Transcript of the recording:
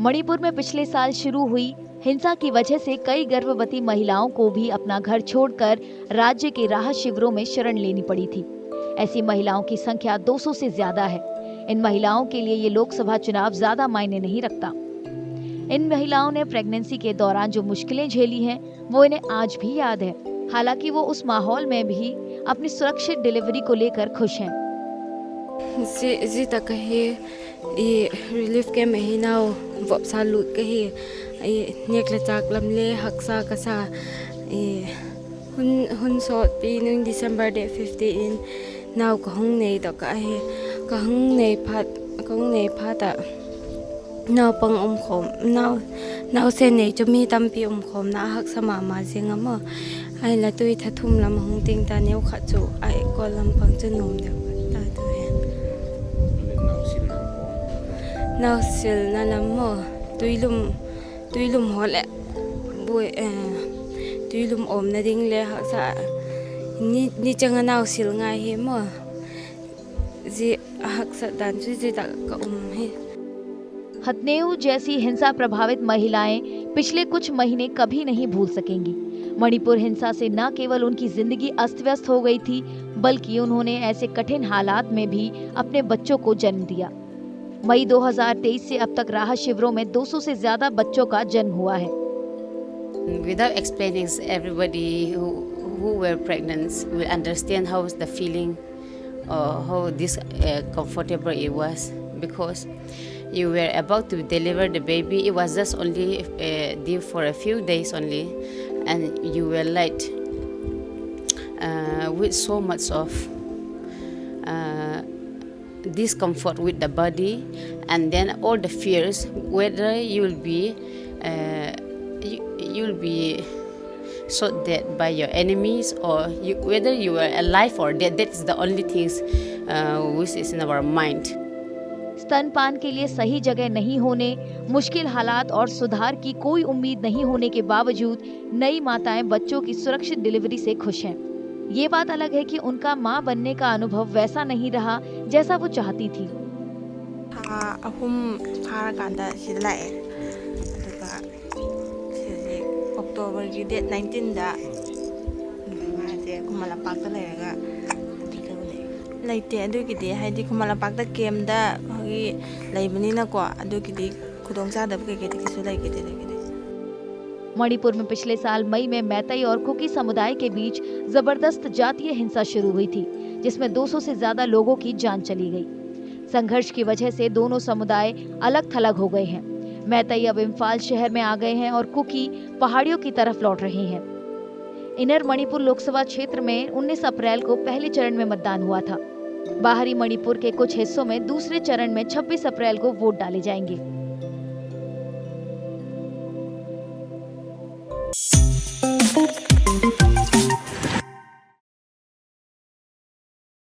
मणिपुर में पिछले साल शुरू हुई हिंसा की वजह से कई गर्भवती महिलाओं को भी अपना घर छोड़कर राज्य के राहत शिविरों में शरण लेनी पड़ी थी। ऐसी महिलाओं की संख्या 200 से ज्यादा है। इन महिलाओं के लिए ये लोकसभा चुनाव ज्यादा मायने नहीं रखता। इन महिलाओं ने प्रेगनेंसी के दौरान जो मुश्किलें झेली हैं, वो इन्हें आज भी याद है। हालांकि वो उस माहौल में भी अपनी सुरक्षित डिलीवरी को लेकर खुश हैं। जी तक कही ये रिलीफ के महीना वप सालू कही ये नेकले चाक लमले हक्सा कसा ये हुन सो पी दिसंबर डे 15 नाव कहूँ नहीं तो कहे कहूँ नहीं फाता नाव पंग खोम नाव से नहीं जो मी तंपी खोम ना हक समा माजिंग अमा आई लतुई थथुम लम हूँ तिंग तानेव खचु आई कोलम पंग चनुम देव नाव सिल ना लम्मो तुइलुम होले बुए तुइलुम ओम न दिंग ले हसा नि चंग नाव सिल ngai he mo जी हक सा दान जी तक का है। हथनेऊ जैसी हिंसा प्रभावित महिलाएं पिछले कुछ महीने कभी नहीं भूल सकेंगी। मणिपुर हिंसा से न केवल उनकी जिंदगी अस्त व्यस्त हो गई थी, बल्कि उन्होंने ऐसे कठिन हालात में भी अपने बच्चों को जन्म दिया। मई 2023 से अब तक राहत शिविरों में 200 से ज्यादा बच्चों का जन्म हुआ है। Without explaining, everybody who were pregnant will understand how was the feeling or how comfortable it was, because you were about to deliver the baby. It was just only due for a few days only, and you were late with so much of discomfort with the body, and then all the fears whether you'll be shot dead by your enemies, or whether you are alive or dead. That's the only things which is in our mind. स्तनपान के लिए सही जगह नहीं होने, मुश्किल हालात और सुधार की कोई उम्मीद नहीं होने के बावजूद नई माताएं बच्चों की सुरक्षित डिलीवरी से खुश हैं। ये बात अलग है कि उनका मां बनने का अनुभव वैसा नहीं रहा जैसा वो चाहती थी। अक्टोबर की डेट 19 लेते अदुगिदी हाइदी खुमलापाकदा केमदा हगी लेबनिनाको अदुगिदी खुदोंचादब केकेदिसु लेगेदे। मणिपुर में पिछले साल मई में मैतई और कुकी समुदाय के बीच जबरदस्त जातीय हिंसा शुरू हुई थी, जिसमें 200 से ज्यादा लोगों की जान चली गई। संघर्ष की वजह से दोनों समुदाय अलग थलग हो गए हैं। मैतई अब इम्फाल शहर में आ गए हैं और कुकी पहाड़ियों की तरफ लौट रहे हैं। इनर मणिपुर लोकसभा क्षेत्र में 19 अप्रैल को पहले चरण में मतदान हुआ था। बाहरी मणिपुर के कुछ हिस्सों में दूसरे चरण में 26 अप्रैल को वोट डाले जाएंगे।